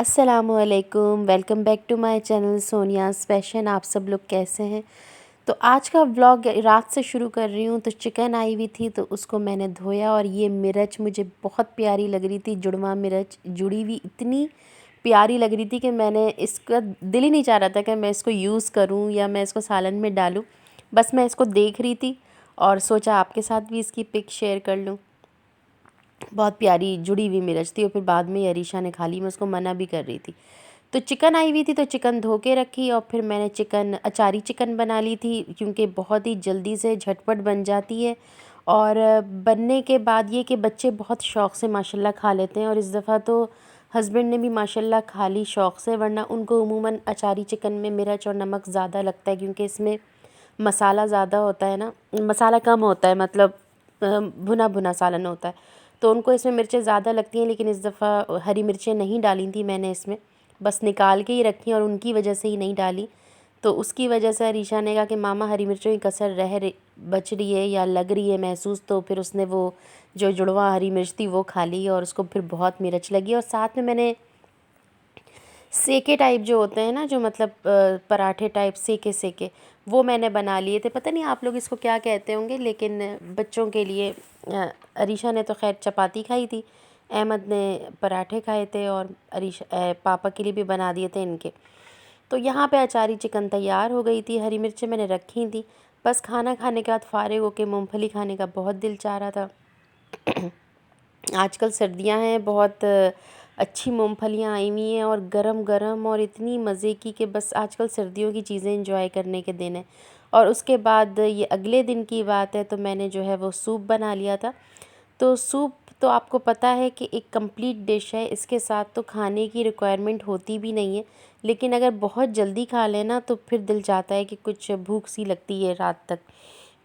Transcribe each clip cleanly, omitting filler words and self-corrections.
अस्सलामुअलैकुम, welcome back to my channel Sonia's fashion. आप सब लोग कैसे हैं? तो आज का व्लॉग रात से शुरू कर रही हूँ। तो चिकन आई हुई थी तो उसको मैंने धोया और ये मिर्च मुझे बहुत प्यारी लग रही थी। जुड़वा मिर्च जुड़ी हुई इतनी प्यारी लग रही थी कि मैंने इसका दिल ही नहीं चाह रहा था कि मैं इसको यूज़ करूँ या मैं इसको सालन में डालूँ। बस मैं इसको देख रही थी और सोचा आपके साथ भी इसकी पिक शेयर कर लूँ। बहुत प्यारी जुड़ी हुई मिर्च थी और फिर बाद में अरीशा ने खा ली। मैं उसको मना भी कर रही थी। तो चिकन आई हुई थी तो चिकन धो के रखी और फिर मैंने अचारी चिकन बना ली थी, क्योंकि बहुत ही जल्दी से झटपट बन जाती है। और बनने के बाद ये कि बच्चे बहुत शौक़ से माशाल्लाह खा लेते हैं। और इस दफ़ा तो हस्बैंड ने भी माशाल्लाह खा ली शौक़ से, वरना उनको उमूमन अचारी चिकन में मिर्च और नमक ज़्यादा लगता है, क्योंकि इसमें मसाला ज़्यादा होता है ना, मसाला कम होता है, मतलब भुना भुना सालन होता है। तो उनको इसमें मिर्चें ज़्यादा लगती हैं, लेकिन इस दफ़ा हरी मिर्चें नहीं डाली थी मैंने इसमें, बस निकाल के ही रखी और उनकी वजह से ही नहीं डाली। तो उसकी वजह से अरीशा ने कहा कि मामा हरी मिर्चों की कसर बच रही है या लग रही है महसूस। तो फिर उसने वो जो जुड़वा हरी मिर्च थी वो खा ली और उसको फिर बहुत मिर्च लगी। और साथ में मैंने सेके टाइप जो होते हैं ना, जो मतलब पराठे टाइप सेके सेके, वो मैंने बना लिए थे। पता नहीं आप लोग इसको क्या कहते होंगे, लेकिन बच्चों के लिए अरीशा ने तो खैर चपाती खाई थी, अहमद ने पराठे खाए थे और पापा के लिए भी बना दिए थे इनके। तो यहाँ पे अचारी चिकन तैयार हो गई थी। हरी मिर्चें मैंने रखी थी। बस खाना खाने के बाद फ़ारिग होके मूँगफली खाने का बहुत दिल चाह रहा था। आजकल सर्दियां हैं, बहुत अच्छी मूंगफलियां आई हुई हैं और गरम गरम और इतनी मज़े की कि बस आजकल सर्दियों की चीज़ें एंजॉय करने के दिन है। और उसके बाद ये अगले दिन की बात है, तो मैंने जो है वो सूप बना लिया था। तो सूप तो आपको पता है कि एक कंप्लीट डिश है, इसके साथ तो खाने की रिक्वायरमेंट होती भी नहीं है, लेकिन अगर बहुत जल्दी खा लेना तो फिर दिल चाहता है कि कुछ भूख सी लगती है रात तक।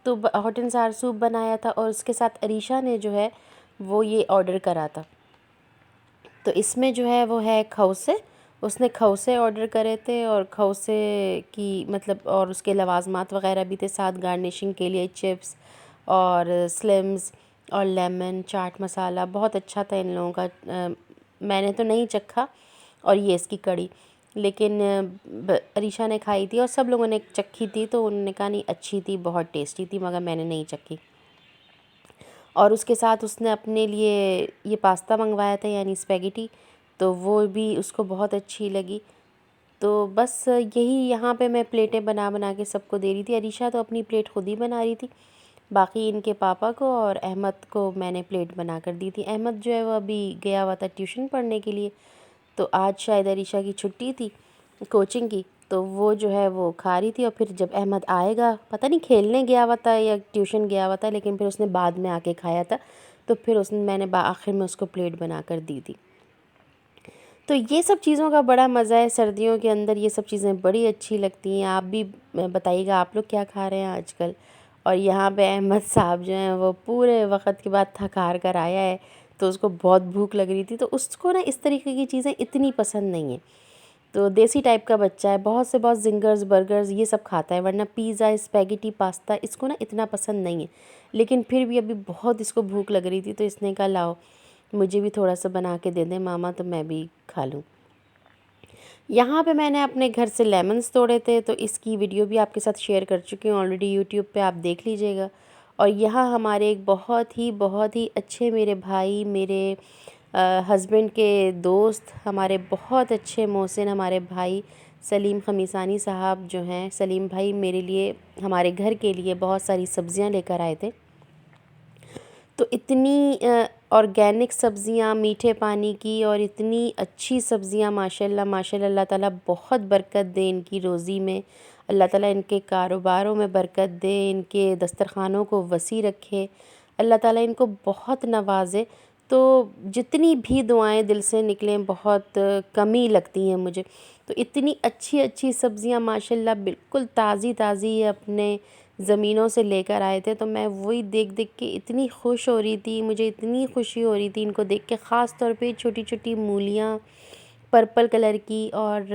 तो हॉट एंड सार सूप बनाया था और उसके साथ अरीशा ने जो है वो ये ऑर्डर करा था। तो इसमें जो है वो है खौसे, उसने खौसे ऑर्डर करे थे और खौसे की मतलब और उसके लवाजमात वग़ैरह भी थे साथ, गार्निशिंग के लिए चिप्स और स्लिम्स और लेमन चाट मसाला। बहुत अच्छा था इन लोगों का। मैंने तो नहीं चखा, और ये इसकी कड़ी, लेकिन अरीशा ने खाई थी और सब लोगों ने चखी थी, तो उन्होंने कहा नहीं अच्छी थी, बहुत टेस्टी थी, मगर मैंने नहीं चखी। और उसके साथ उसने अपने लिए ये पास्ता मंगवाया था, यानी स्पेगेटी, तो वो भी उसको बहुत अच्छी लगी। तो बस यही यहाँ पे मैं प्लेटें बना बना के सबको दे रही थी। अरीशा तो अपनी प्लेट खुद ही बना रही थी, बाकी इनके पापा को और अहमद को मैंने प्लेट बना कर दी थी। अहमद जो है वो अभी गया हुआ था ट्यूशन पढ़ने के लिए, तो आज शायद अरीशा की छुट्टी थी कोचिंग की, तो वो जो है वो खा रही थी। और फिर जब अहमद आएगा, पता नहीं खेलने गया हुआ था या ट्यूशन गया हुआ था, लेकिन फिर उसने बाद में आके खाया था, तो फिर मैंने आखिर में उसको प्लेट बना कर दी थी। तो ये सब चीज़ों का बड़ा मज़ा है सर्दियों के अंदर, ये सब चीज़ें बड़ी अच्छी लगती हैं। आप भी बताइएगा आप लोग क्या खा रहे हैं आजकल। और यहाँ पे अहमद साहब जो हैं वो पूरे वक़्त के बाद थक हार कर आया है, तो उसको बहुत भूख लग रही थी। तो उसको ना इस तरीके की चीज़ें इतनी पसंद नहीं हैं। तो देसी टाइप का बच्चा है, बहुत से बहुत ज़िंगर्स बर्गर्स ये सब खाता है, वरना पिज़्ज़ा स्पैगेटी पास्ता इसको ना इतना पसंद नहीं है। लेकिन फिर भी अभी बहुत इसको भूख लग रही थी, तो इसने कहा लाओ मुझे भी थोड़ा सा बना के दे दें मामा, तो मैं भी खा लूँ। यहाँ पे मैंने अपने घर से लेमन्स तोड़े थे, तो इसकी वीडियो भी आपके साथ शेयर कर चुकी हूँ ऑलरेडी, यूट्यूब पे आप देख लीजिएगा। और यहाँ हमारे एक बहुत ही अच्छे मेरे भाई, मेरे हस्बैंड के दोस्त, हमारे बहुत अच्छे मोहसिन हमारे भाई सलीम खमीसानी साहब जो हैं, सलीम भाई मेरे लिए, हमारे घर के लिए बहुत सारी सब्ज़ियाँ लेकर आए थे। तो इतनी ऑर्गेनिक सब्ज़ियाँ मीठे पानी की और इतनी अच्छी सब्ज़ियाँ माशाल्लाह माशाल्लाह, अल्लाह ताला बहुत बरकत दे इनकी रोज़ी में, अल्लाह ताला इनके कारोबारों में बरकत दे, इनके दस्तरखानों को वसी रखे, अल्लाह ताला इनको बहुत नवाज़े। तो जितनी भी दुआएं दिल से निकलें बहुत कमी लगती हैं मुझे। तो इतनी अच्छी अच्छी सब्ज़ियाँ माशाल्लाह बिल्कुल ताज़ी ताज़ी अपने ज़मीनों से लेकर आए थे, तो मैं वही देख देख के इतनी खुश हो रही थी, मुझे इतनी खुशी हो रही थी इनको देख के। ख़ास तौर पे छोटी छोटी मूलियाँ पर्पल कलर की और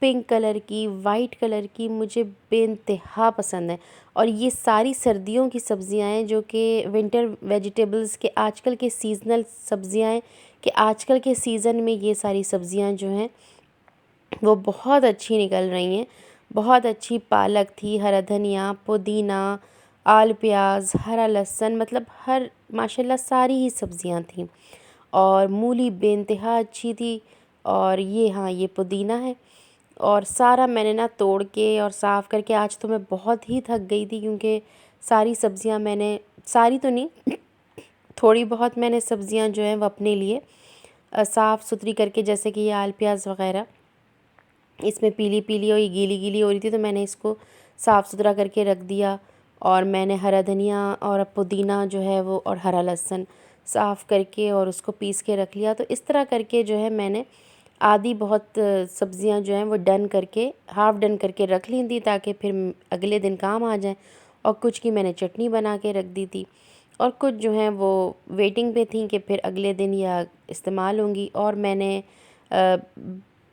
पिंक कलर की, वाइट कलर की, मुझे बेइंतहा पसंद है। और ये सारी सर्दियों की सब्ज़ियाँ हैं, जो कि विंटर वेजिटेबल्स के आजकल के सीज़नल सब्ज़ियाँ हैं, कि आजकल के सीज़न में ये सारी सब्ज़ियाँ जो हैं वो बहुत अच्छी निकल रही हैं। बहुत अच्छी पालक थी, हरा धनिया, पुदीना, आल प्याज़, हरा लहसुन, मतलब हर माशाल्लाह सारी ही सब्ज़ियाँ थीं। और मूली बेइंतहा अच्छी थी। और ये, हाँ, ये पुदीना है। और सारा मैंने ना तोड़ के और साफ़ करके, आज तो मैं बहुत ही थक गई थी क्योंकि सारी सब्ज़ियाँ मैंने, सारी तो नहीं, थोड़ी बहुत मैंने सब्ज़ियाँ जो हैं वो अपने लिए साफ़ सुथरी करके, जैसे कि ये आल प्याज़ वग़ैरह, इसमें पीली पीली और ये गीली गीली हो रही थी, तो मैंने इसको साफ़ सुथरा करके रख दिया। और मैंने हरा धनिया और पुदीना जो है वो और हरा लहसुन साफ़ करके और उसको पीस के रख लिया। तो इस तरह करके जो है मैंने आधी बहुत सब्ज़ियाँ जो हैं वो डन करके, हाफ़ डन करके रख ली थी, ताकि फिर अगले दिन काम आ जाएँ। और कुछ की मैंने चटनी बना के रख दी थी, और कुछ जो हैं वो वेटिंग पे थी कि फिर अगले दिन या इस्तेमाल होंगी। और मैंने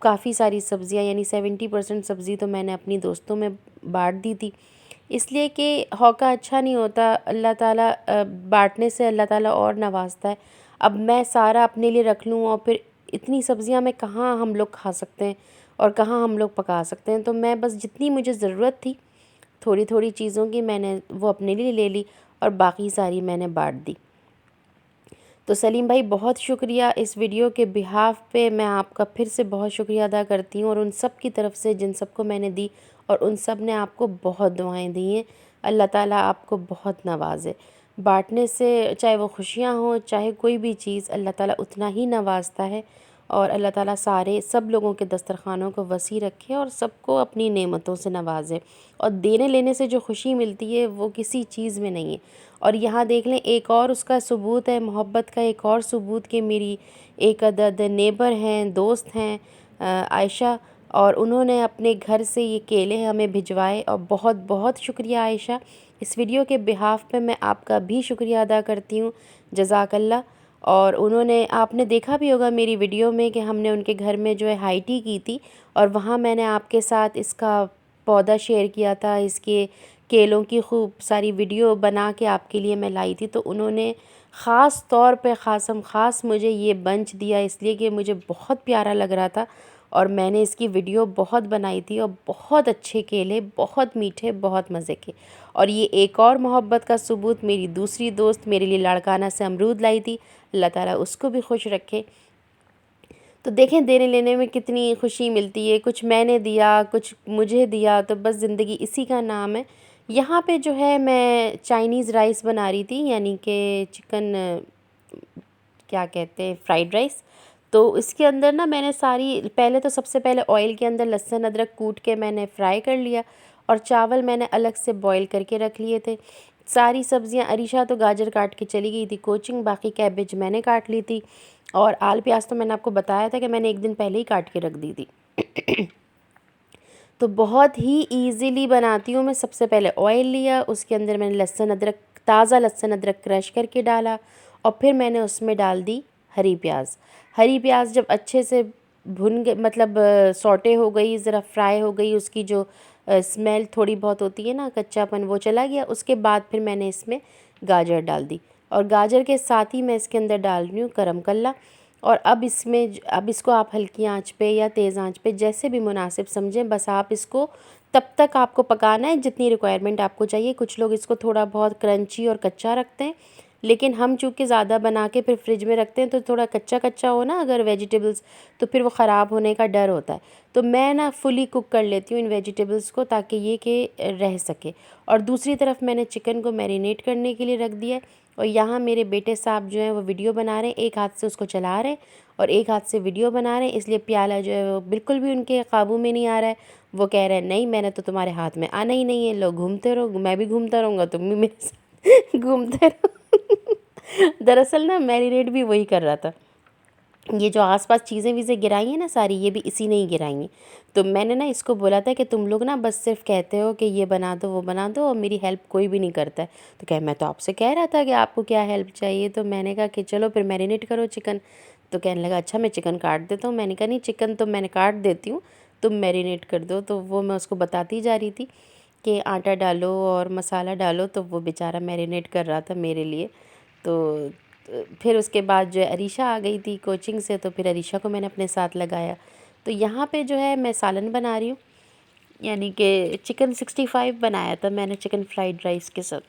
काफ़ी सारी सब्ज़ियाँ, यानी 70% सब्ज़ी तो मैंने अपनी दोस्तों में बाँट दी थी, इसलिए कि हौका अच्छा नहीं होता। अल्लाह ताला बाँटने से अल्लाह ताला और नवाज़ता है। अब मैं सारा अपने लिए रख लूँ और फिर इतनी सब्ज़ियाँ में कहाँ हम लोग खा सकते हैं और कहाँ हम लोग पका सकते हैं। तो मैं बस जितनी मुझे ज़रूरत थी थोड़ी थोड़ी चीज़ों की, मैंने वो अपने लिए ले ली और बाकी सारी मैंने बाँट दी। तो सलीम भाई, बहुत शुक्रिया। इस वीडियो के बिहाफ़ पे मैं आपका फिर से बहुत शुक्रिया अदा करती हूँ, और उन सब की तरफ से जिन सबको मैंने दी, और उन सब ने आपको बहुत दुआएं दी हैं। अल्लाह ताला आपको बहुत नवाज़े। बाँटने से चाहे वो खुशियाँ हों, चाहे कोई भी चीज़, अल्लाह ताला उतना ही नवाज़ता है। और अल्लाह ताला सारे सब लोगों के दस्तरख़ानों को वसी रखे और सबको अपनी नेमतों से नवाज़े। और देने लेने से जो खुशी मिलती है वो किसी चीज़ में नहीं है। और यहाँ देख लें, एक और उसका सबूत है, मोहब्बत का एक और सबूत, कि मेरी एक अदद नेबर हैं, दोस्त हैं, आयशा, और उन्होंने अपने घर से ये केले हमें भिजवाए। और बहुत बहुत शुक्रिया आयशा। इस वीडियो के बिहाफ़ पे मैं आपका भी शुक्रिया अदा करती हूँ। जज़ाकल्ला। और उन्होंने, आपने देखा भी होगा मेरी वीडियो में कि हमने उनके घर में जो है हाई टी की थी, और वहाँ मैंने आपके साथ इसका पौधा शेयर किया था, इसके केलों की खूब सारी वीडियो बना के आपके लिए मैं लाई थी। तो उन्होंने ख़ास तौर पे ख़ासम ख़ास मुझे ये बंच दिया, इसलिए कि मुझे बहुत प्यारा लग रहा था, और मैंने इसकी वीडियो बहुत बनाई थी। और बहुत अच्छे केले, बहुत मीठे, बहुत मज़े के। और ये एक और मोहब्बत का सबूत, मेरी दूसरी दोस्त मेरे लिए लाड़काना से अमरूद लाई थी, अल्लाह ताला उसको भी खुश रखे। तो देखें, देने लेने में कितनी खुशी मिलती है। कुछ मैंने दिया, कुछ मुझे दिया, तो बस ज़िंदगी इसी का नाम है। यहाँ पे जो है मैं चाइनीज़ राइस बना रही थी, यानी कि चिकन, क्या कहते हैं, फ्राइड राइस। तो इसके अंदर ना मैंने सारी, पहले तो सबसे पहले ऑयल के अंदर लहसुन अदरक कूट के मैंने फ्राई कर लिया, और चावल मैंने अलग से बॉईल करके रख लिए थे। सारी सब्ज़ियाँ, अरीशा तो गाजर काट के चली गई थी कोचिंग, बाकी कैबेज मैंने काट ली थी। और आल प्याज तो मैंने आपको बताया था कि मैंने एक दिन पहले ही काट के रख दी थी। तो बहुत ही ईज़िली बनाती हूँ मैं। सबसे पहले ऑयल लिया, उसके अंदर मैंने लहसुन अदरक, ताज़ा लहसुन अदरक क्रश करके डाला, और फिर मैंने उसमें डाल दी हरी प्याज। हरी प्याज जब अच्छे से भुन गए, मतलब सौटे हो गई, ज़रा फ्राई हो गई, उसकी जो स्मेल थोड़ी बहुत होती है ना, कच्चापन, वो चला गया, उसके बाद फिर मैंने इसमें गाजर डाल दी। और गाजर के साथ ही मैं इसके अंदर डाल रही हूँ गरम कल्ला। और अब इसको आप हल्की आंच पे या तेज़ आंच पे, जैसे भी मुनासिब समझें, बस आप इसको तब तक आपको पकाना है जितनी रिक्वायरमेंट आपको चाहिए। कुछ लोग इसको थोड़ा बहुत क्रंची और कच्चा रखते हैं, लेकिन हम चूँकि ज़्यादा बना के फिर फ्रिज में रखते हैं, तो थोड़ा कच्चा कच्चा हो ना अगर वेजिटेबल्स, तो फिर वो ख़राब होने का डर होता है। तो मैं ना फुली कुक कर लेती हूँ इन वेजिटेबल्स को, ताकि ये कि रह सके। और दूसरी तरफ मैंने चिकन को मैरिनेट करने के लिए रख दिया है। और यहाँ मेरे बेटे साहब जो हैं वो वीडियो बना रहे हैं, एक हाथ से उसको चला रहे हैं और एक हाथ से वीडियो बना रहे हैं, इसलिए प्याला जो है वो बिल्कुल भी उनके काबू में नहीं आ रहा है। वो कह रहे हैं, नहीं, मैंने तो तुम्हारे हाथ में आना ही नहीं है, लो घूमते रहो, मैं भी घूमता रहूँगा, तुम भी मेरे साथ घूमते रहो। दरअसल ना मैरिनेट भी वही कर रहा था। ये जो आसपास चीज़ें वीज़ें गिराई हैं ना सारी, ये भी इसी ने ही गिराई हैं। तो मैंने ना इसको बोला था कि तुम लोग ना बस सिर्फ कहते हो कि ये बना दो, वो बना दो, और मेरी हेल्प कोई भी नहीं करता है। तो कहे, मैं तो आपसे कह रहा था कि आपको क्या हेल्प चाहिए। तो मैंने कहा कि चलो फिर मैरिनेट करो चिकन। तो कहने लगा, अच्छा मैं चिकन काट देता हूँ। मैंने कहा, नहीं, चिकन तो मैंने काट देती हूँ, तुम मैरिनेट कर दो। तो वो मैं उसको बताती जा रही थी कि आटा डालो और मसाला डालो, तो वो बेचारा मैरिनेट कर रहा था मेरे लिए। तो फिर उसके बाद जो है अरीशा आ गई थी कोचिंग से, तो फिर अरीशा को मैंने अपने साथ लगाया। तो यहाँ पे जो है मैं सालन बना रही हूँ, यानी कि चिकन 65 बनाया था मैंने चिकन फ्राइड राइस के साथ।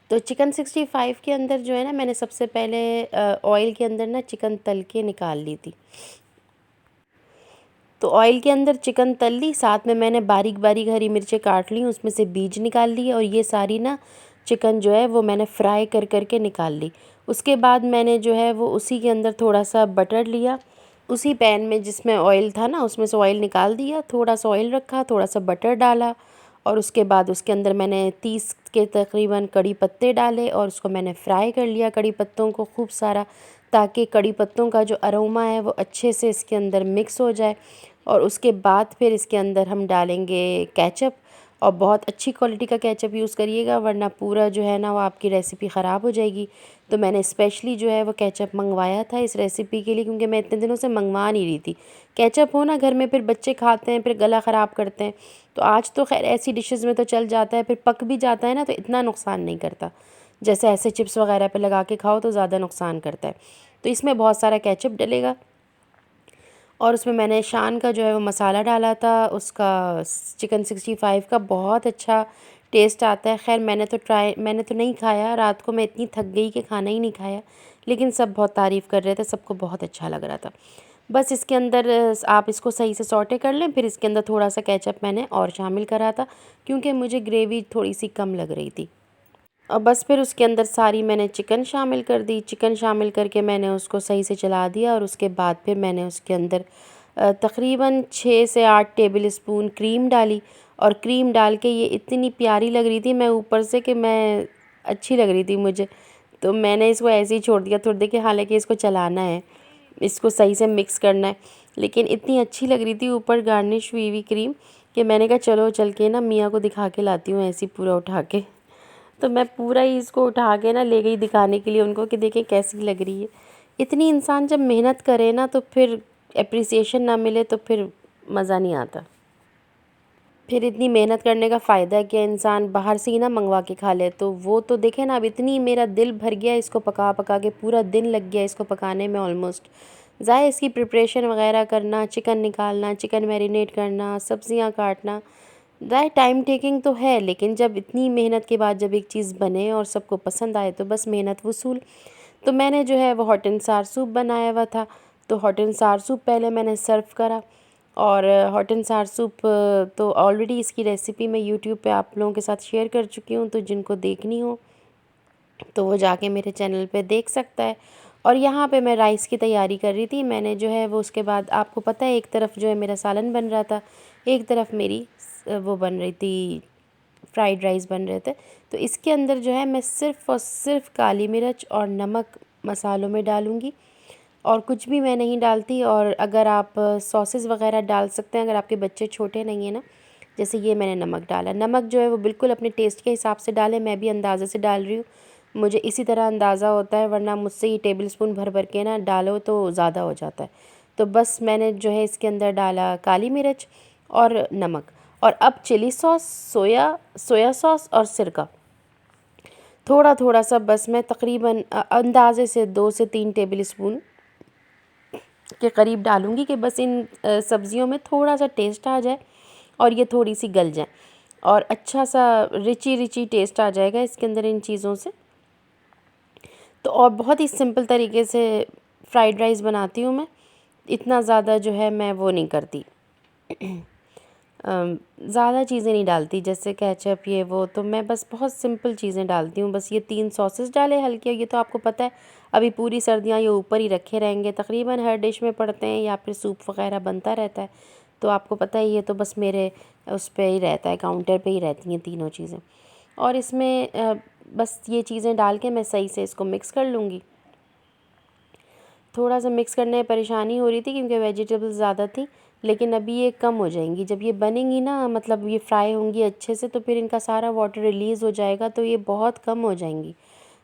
तो चिकन 65 के अंदर जो है ना, मैंने सबसे पहले ऑयल के अंदर ना चिकन तल के निकाल ली थी। तो ऑयल के अंदर चिकन तल ली, साथ में मैंने बारीक बारीक हरी मिर्चें काट ली, उसमें से बीज निकाल लिए, और ये सारी ना चिकन जो है वो मैंने फ्राई कर करके निकाल ली। उसके बाद मैंने जो है वो उसी के अंदर थोड़ा सा बटर लिया, उसी पैन में जिसमें ऑयल था ना उसमें से ऑयल निकाल दिया, थोड़ा सा ऑयल रखा, थोड़ा सा बटर डाला, और उसके बाद उसके अंदर मैंने 30 के तकरीबन कड़ी पत्ते डाले, और उसको मैंने फ्राई कर लिया कड़ी पत्तों को खूब सारा, ताकि कड़ी पत्तों का जो अरोमा है वो अच्छे से इसके अंदर मिक्स हो जाए। और उसके बाद फिर इसके अंदर हम डालेंगे केचप, और बहुत अच्छी क्वालिटी का केचप यूज़ करिएगा, वरना पूरा जो है ना वो आपकी रेसिपी ख़राब हो जाएगी। तो मैंने स्पेशली जो है वो केचप मंगवाया था इस रेसिपी के लिए, क्योंकि मैं इतने दिनों से मंगवा नहीं रही थी। केचप हो ना घर में, फिर बच्चे खाते हैं फिर गला ख़राब करते हैं। तो आज तो खैर ऐसी डिशेज़ में तो चल जाता है, फिर पक भी जाता है ना तो इतना नुकसान नहीं करता, जैसे ऐसे चिप्स वगैरह पे लगा के खाओ तो ज़्यादा नुकसान करता है। तो इसमें बहुत सारा केचप डलेगा, और उसमें मैंने शान का जो है वो मसाला डाला था, उसका चिकन 65 का बहुत अच्छा टेस्ट आता है। खैर मैंने तो नहीं खाया, रात को मैं इतनी थक गई कि खाना ही नहीं खाया, लेकिन सब बहुत तारीफ़ कर रहे थे, सबको बहुत अच्छा लग रहा था। बस इसके अंदर आप इसको सही से सौटे कर लें, फिर इसके अंदर थोड़ा सा केचप मैंने और शामिल करा था, क्योंकि मुझे ग्रेवी थोड़ी सी कम लग रही थी। और बस फिर उसके अंदर सारी मैंने चिकन शामिल कर दी, चिकन शामिल करके मैंने उसको सही से चला दिया, और उसके बाद फिर मैंने उसके अंदर तकरीबन 6 से 8 टेबल स्पून क्रीम डाली, और क्रीम डाल के ये इतनी प्यारी लग रही थी मैं ऊपर से कि मैं अच्छी लग रही थी मुझे, तो मैंने इसको ऐसे ही छोड़ दिया थोड़ी देर के, हालांकि इसको चलाना है, इसको सही से मिक्स करना है, लेकिन इतनी अच्छी लग रही थी ऊपर गार्निश हुई हुई क्रीम, कि मैंने कहा चलो चल के ना मियाँ को दिखा के लाती हूँ ऐसे ही पूरा उठा के। तो मैं पूरा ही इसको उठा के ना ले गई दिखाने के लिए उनको कि देखें कैसी लग रही है। इतनी इंसान जब मेहनत करे ना तो फिर एप्रिसिएशन ना मिले तो फिर मज़ा नहीं आता। फिर इतनी मेहनत करने का फ़ायदा है कि इंसान बाहर से ही ना मंगवा के खा ले। तो वो तो देखें ना, अब इतनी मेरा दिल भर गया इसको पका पका के, पूरा दिन लग गया इसको पकाने में ऑलमोस्ट। ज़ाहिर इसकी प्रिपरेशन वगैरह करना, चिकन निकालना, चिकन मैरिनेट करना, सब्ज़ियाँ काटना, ज़ाहिर टाइम टेकिंग तो है, लेकिन जब इतनी मेहनत के बाद जब एक चीज़ बने और सबको पसंद आए तो बस मेहनत वसूल। तो मैंने जो है वो हॉट एंड सार सूप बनाया हुआ था, तो हॉट एंड सार सूप पहले मैंने सर्व करा। और हॉट एंड सार सूप तो ऑलरेडी इसकी रेसिपी मैं यूट्यूब पे आप लोगों के साथ शेयर कर चुकी हूँ, तो जिनको देखनी हो तो वो जाके मेरे चैनल पे देख सकता है। और यहाँ पे मैं राइस की तैयारी कर रही थी, मैंने जो है वो उसके बाद आपको पता है एक तरफ जो है मेरा सालन बन रहा था, एक तरफ मेरी वो बन रही थी, फ्राइड राइस बन रहे थे। तो इसके अंदर जो है मैं सिर्फ़ और सिर्फ काली मिर्च और नमक मसालों में डालूँगी, और कुछ भी मैं नहीं डालती। और अगर आप सॉसेस वगैरह डाल सकते हैं अगर आपके बच्चे छोटे नहीं हैं ना, जैसे ये मैंने नमक डाला, नमक जो है वो बिल्कुल अपने टेस्ट के हिसाब से डालें, मैं भी अंदाज़े से डाल रही हूँ, मुझे इसी तरह अंदाज़ा होता है, वरना मुझसे ही टेबल स्पून भर भर के ना डालो तो ज़्यादा हो जाता है। तो बस मैंने जो है इसके अंदर डाला काली मिर्च और नमक, और अब चिली सॉस, सोया सॉस और सिरका थोड़ा थोड़ा सा, बस मैं तकरीबन अंदाज़े से 2 से 3 टेबल स्पून के करीब डालूँगी, कि बस इन सब्ज़ियों में थोड़ा सा टेस्ट आ जाए और ये थोड़ी सी गल जाए, और अच्छा सा रिची रिची टेस्ट आ जाएगा इसके अंदर इन चीज़ों से। तो और बहुत ही सिंपल तरीके से फ्राइड राइस बनाती हूँ मैं, इतना ज़्यादा जो है मैं वो नहीं करती, ज़्यादा चीज़ें नहीं डालती जैसे केचप ये वो, तो मैं बस बहुत सिंपल चीज़ें डालती हूँ। बस ये 3 सॉसेस डाले हल्के, ये तो आपको पता है अभी पूरी सर्दियाँ ये ऊपर ही रखे रहेंगे, तकरीबन हर डिश में पड़ते हैं या फिर सूप वगैरह बनता रहता है, तो आपको पता ही, ये तो बस मेरे उस पे ही रहता है, काउंटर पे ही रहती हैं तीनों चीज़ें। और इसमें बस ये चीज़ें डाल के मैं सही से इसको मिक्स कर लूँगी। थोड़ा सा मिक्स करने में परेशानी हो रही थी क्योंकि वेजिटेबल्स ज़्यादा थी, लेकिन अभी ये कम हो जाएंगी जब ये बनेंगी ना, मतलब ये फ्राई होंगी अच्छे से, तो फिर इनका सारा वाटर रिलीज़ हो जाएगा, तो ये बहुत कम हो जाएंगी।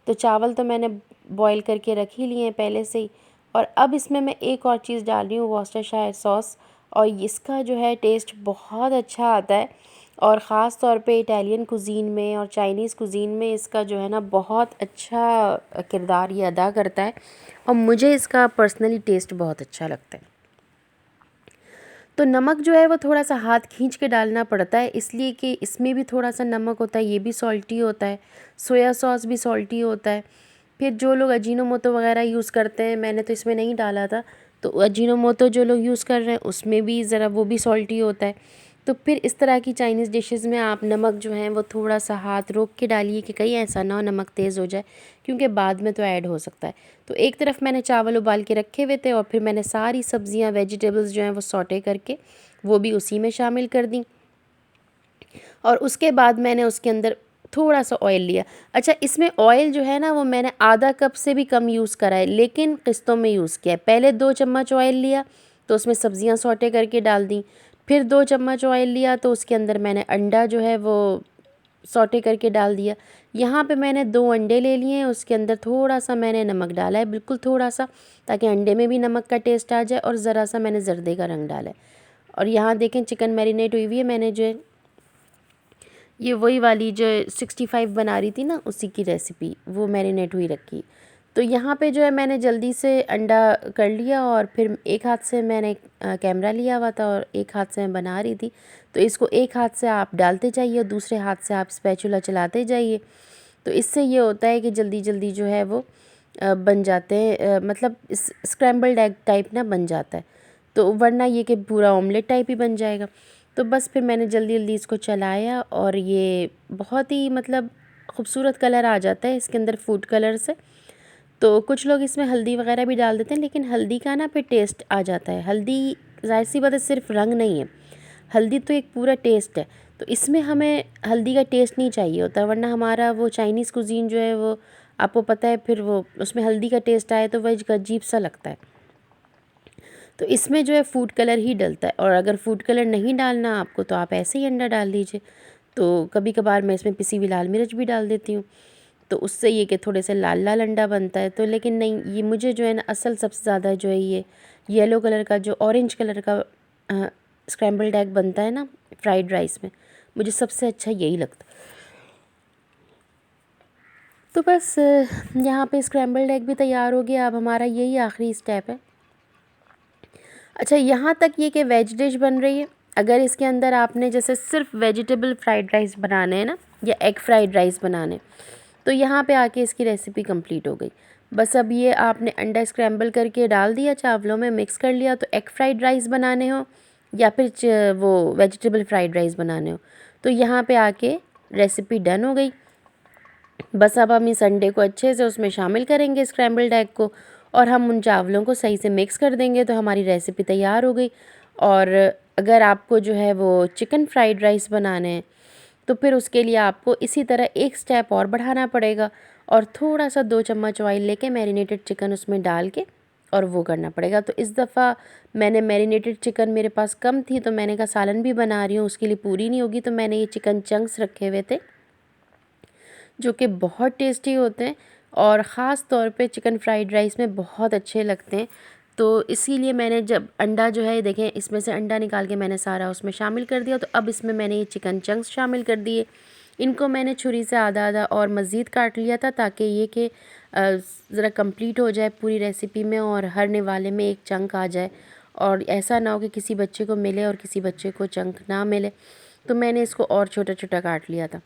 तो चावल तो मैंने बॉईल करके रख ही लिए हैं पहले से ही। और अब इसमें मैं एक और चीज़ डाल रही हूँ, वॉस्टरशायर सॉस, और इसका जो है टेस्ट बहुत अच्छा आता है। और ख़ास तौर पे इटालियन कुज़ीन में और चाइनीज़ कुज़ीन में इसका जो है ना बहुत अच्छा किरदार ये अदा करता है, और मुझे इसका पर्सनली टेस्ट बहुत अच्छा लगता है। तो नमक जो है वो थोड़ा सा हाथ खींच के डालना पड़ता है, इसलिए कि इसमें भी थोड़ा सा नमक होता है, ये भी सॉल्टी होता है, सोया सॉस भी सॉल्टी होता है। फिर जो लोग अजीनोमोटो वगैरह यूज़ करते हैं, मैंने तो इसमें नहीं डाला था, तो अजीनोमोटो जो लोग यूज़ कर रहे हैं उसमें भी ज़रा वो भी सॉल्टी होता है। तो फिर इस तरह की चाइनीज़ डिशेज़ में आप नमक जो है वो थोड़ा सा हाथ रोक के डालिए कि कहीं ऐसा ना हो नमक तेज़ हो जाए, क्योंकि बाद में तो ऐड हो सकता है। तो एक तरफ मैंने चावल उबाल के रखे हुए थे और फिर मैंने सारी सब्ज़ियाँ वेजिटेबल्स जो हैं वो सौटे करके वो भी उसी में शामिल कर दी, और उसके बाद मैंने उसके अंदर थोड़ा सा ऑयल लिया। अच्छा, इसमें ऑयल जो है ना वो मैंने आधा कप से भी कम यूज़ करा है, लेकिन किस्तों में यूज़ किया है। पहले 2 चम्मच ऑयल लिया तो उसमें सब्ज़ियाँ सौटे करके डाल दी, फिर 2 चम्मच ऑयल लिया तो उसके अंदर मैंने अंडा जो है वो सौटे करके डाल दिया। यहाँ पे मैंने 2 अंडे ले लिए हैं, उसके अंदर थोड़ा सा मैंने नमक डाला है, बिल्कुल थोड़ा सा, ताकि अंडे में भी नमक का टेस्ट आ जाए, और ज़रा सा मैंने ज़र्दे का रंग डाला है। और यहाँ देखें चिकन मैरिनेट हुई हुई है, मैंने जो है ये वही वाली जो 65 बना रही थी ना उसी की रेसिपी, वो मैरिनेट हुई रखी। तो यहाँ पे जो है मैंने जल्दी से अंडा कर लिया, और फिर एक हाथ से मैंने कैमरा लिया हुआ था और एक हाथ से मैं बना रही थी, तो इसको एक हाथ से आप डालते जाइए और दूसरे हाथ से आप स्पैचुला चलाते जाइए। तो इससे ये होता है कि जल्दी जल्दी जो है वो बन जाते हैं, मतलब स्क्रैम्बल्ड एग टाइप ना बन जाता है, तो वरना ये कि पूरा ऑमलेट टाइप ही बन जाएगा। तो बस फिर मैंने जल्दी जल्दी इसको चलाया, और ये बहुत ही मतलब खूबसूरत कलर आ जाता है इसके अंदर फूड कलर से। तो कुछ लोग इसमें हल्दी वगैरह भी डाल देते हैं, लेकिन हल्दी का ना फिर टेस्ट आ जाता है। हल्दी ज़ाहिर सी बात है सिर्फ रंग नहीं है, हल्दी तो एक पूरा टेस्ट है। तो इसमें हमें हल्दी का टेस्ट नहीं चाहिए होता, वरना हमारा वो चाइनीज़ कुज़ीन जो है वो आपको पता है, फिर वो उसमें हल्दी का टेस्ट आए तो वह अजीब सा लगता है। तो इसमें जो है फूड कलर ही डलता है, और अगर फूड कलर नहीं डालना आपको तो आप ऐसे ही अंडा डाल दीजिए। तो कभी कभार मैं इसमें पिसी हुई लाल मिर्च भी डाल देती हूँ, तो उससे ये कि थोड़े से लाल लाल अंडा बनता है। तो लेकिन नहीं, ये मुझे जो है ना असल सबसे ज़्यादा जो है ये येलो कलर का जो ऑरेंज कलर का स्क्रैम्बल्ड एग बनता है ना फ्राइड राइस में, मुझे सबसे अच्छा यही लगता है। तो बस यहाँ पे स्क्रैम्बल्ड एग भी तैयार हो गया। अब हमारा यही आखिरी स्टेप है। अच्छा, यहाँ तक ये कि वेज डिश बन रही है। अगर इसके अंदर आपने जैसे सिर्फ वेजिटेबल फ्राइड राइस बनाने हैं ना, या एग फ्राइड राइस बनाने, तो यहाँ पे आके इसकी रेसिपी कंप्लीट हो गई। बस अब ये आपने अंडा स्क्रैम्बल करके डाल दिया, चावलों में मिक्स कर लिया, तो एग फ्राइड राइस बनाने हो या फिर वो वेजिटेबल फ्राइड राइस बनाने हो, तो यहाँ पे आके रेसिपी डन हो गई। बस अब हम इस अंडे को अच्छे से उसमें शामिल करेंगे स्क्रैम्बल्ड एग को, और हम उन चावलों को सही से मिक्स कर देंगे, तो हमारी रेसिपी तैयार हो गई। और अगर आपको जो है वो चिकन फ्राइड राइस बनाने हैं, तो फिर उसके लिए आपको इसी तरह एक स्टेप और बढ़ाना पड़ेगा, और थोड़ा सा 2 चम्मच ऑयल लेके मैरिनेटेड चिकन उसमें डाल के और वो करना पड़ेगा। तो इस दफ़ा मैंने मैरिनेटेड चिकन मेरे पास कम थी, तो मैंने कहा सालन भी बना रही हूँ, उसके लिए पूरी नहीं होगी, तो मैंने ये चिकन चंक्स रखे हुए थे जो कि बहुत टेस्टी होते हैं, और ख़ास तौर पे चिकन फ्राइड राइस में बहुत अच्छे लगते हैं। तो इसीलिए मैंने जब अंडा जो है देखें, इसमें से अंडा निकाल के मैंने सारा उसमें शामिल कर दिया। तो अब इसमें मैंने ये चिकन चंक्स शामिल कर दिए। इनको मैंने छुरी से आधा आधा और मज़ीद काट लिया था, ताकि ये कि ज़रा कंप्लीट हो जाए पूरी रेसिपी में, और हर निवाले में एक चंक आ जाए, और ऐसा ना हो कि किसी बच्चे को मिले और किसी बच्चे को चंक ना मिले। तो मैंने इसको और छोटा छोटा काट लिया था।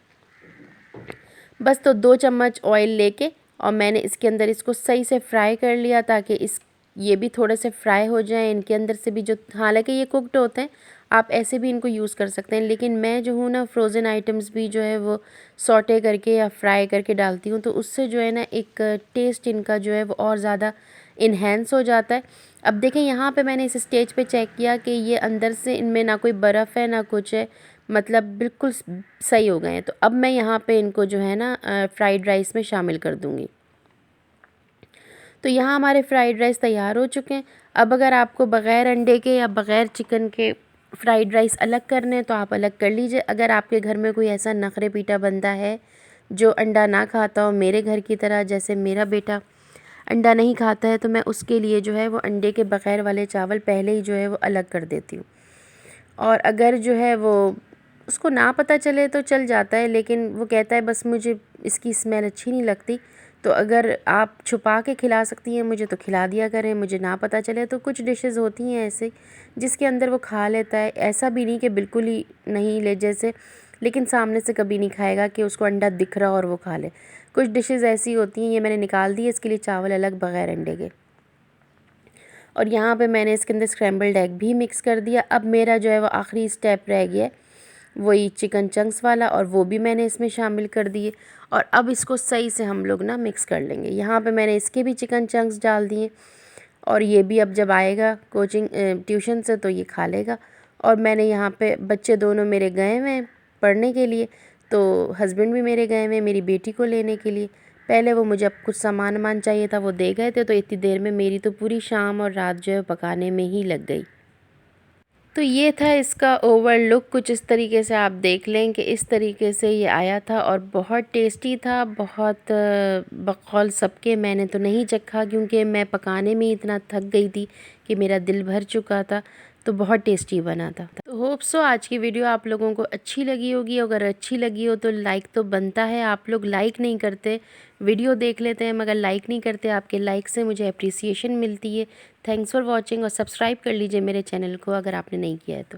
बस तो 2 चम्मच ऑयल लेके और मैंने इसके अंदर इसको सही से फ्राई कर लिया, ताकि इस ये भी थोड़े से फ्राई हो जाएं, इनके अंदर से भी जो, हालांकि ये कुक्ड होते हैं, आप ऐसे भी इनको यूज़ कर सकते हैं, लेकिन मैं जो हूँ ना फ्रोज़न आइटम्स भी जो है वो सौटे करके या फ्राई करके डालती हूँ, तो उससे जो है ना एक टेस्ट इनका जो है वो और ज़्यादा इन्हेंस हो जाता है। अब देखें यहाँ पे मैंने इस स्टेज पे चेक किया कि ये अंदर से इनमें ना कोई बर्फ़ है ना कुछ है, मतलब बिल्कुल सही हो गए हैं। तो अब मैं यहाँ पे इनको जो है ना फ्राइड राइस में शामिल कर दूँगी। तो यहाँ हमारे फ्राइड राइस तैयार हो चुके हैं। अब अगर आपको बग़ैर अंडे के या बग़ैर चिकन के फ्राइड राइस अलग करने हैं तो आप अलग कर लीजिए। अगर आपके घर में कोई ऐसा नखरे पीटा बंदा है जो अंडा ना खाता हो, मेरे घर की तरह, जैसे मेरा बेटा अंडा नहीं खाता है, तो मैं उसके लिए जो है वो अंडे के बग़ैर वाले चावल पहले ही जो है वो अलग कर देती हूँ। और अगर जो है वो उसको ना पता चले तो चल जाता है, लेकिन वो कहता है बस मुझे इसकी स्मेल अच्छी नहीं लगती। तो अगर आप छुपा के खिला सकती हैं मुझे तो खिला दिया करें, मुझे ना पता चले। तो कुछ डिशेस होती हैं ऐसे जिसके अंदर वो खा लेता है, ऐसा भी नहीं कि बिल्कुल ही नहीं ले जैसे, लेकिन सामने से कभी नहीं खाएगा कि उसको अंडा दिख रहा और वो खा ले। कुछ डिशेस ऐसी होती हैं, ये मैंने निकाल दी है इसके लिए चावल अलग बग़ैर अंडे के। और यहाँ पे मैंने इसके अंदर स्क्रैम्बल्ड एग भी मिक्स कर दिया। अब मेरा जो है वो आखिरी स्टेप रह गया है, वही चिकन चंक्स वाला, और वो भी मैंने इसमें शामिल कर दिए। और अब इसको सही से हम लोग ना मिक्स कर लेंगे। यहाँ पे मैंने इसके भी चिकन चंक्स डाल दिए, और ये भी अब जब आएगा कोचिंग ट्यूशन से तो ये खा लेगा। और मैंने यहाँ पे बच्चे दोनों मेरे गए हुए हैं पढ़ने के लिए, तो हस्बैंड भी मेरे गए हुए हैं मेरी बेटी को लेने के लिए। पहले वो मुझे अब कुछ सामान वामान चाहिए था वो दे गए थे, तो इतनी देर में मेरी तो पूरी शाम और रात जो है पकाने में ही लग गई। तो ये था इसका ओवर लुक, कुछ इस तरीके से आप देख लें कि इस तरीके से ये आया था, और बहुत टेस्टी था। बहुत बकौल सबके मैंने तो नहीं चखा क्योंकि मैं पकाने में इतना थक गई थी कि मेरा दिल भर चुका था। तो बहुत टेस्टी बना था। तो होप सो आज की वीडियो आप लोगों को अच्छी लगी होगी। अगर अच्छी लगी हो तो लाइक तो बनता है, आप लोग लाइक नहीं करते, वीडियो देख लेते हैं मगर लाइक नहीं करते। आपके लाइक से मुझे अप्रिसिएशन मिलती है। थैंक्स फॉर वॉचिंग, और सब्सक्राइब कर लीजिए मेरे चैनल को अगर आपने नहीं किया है तो।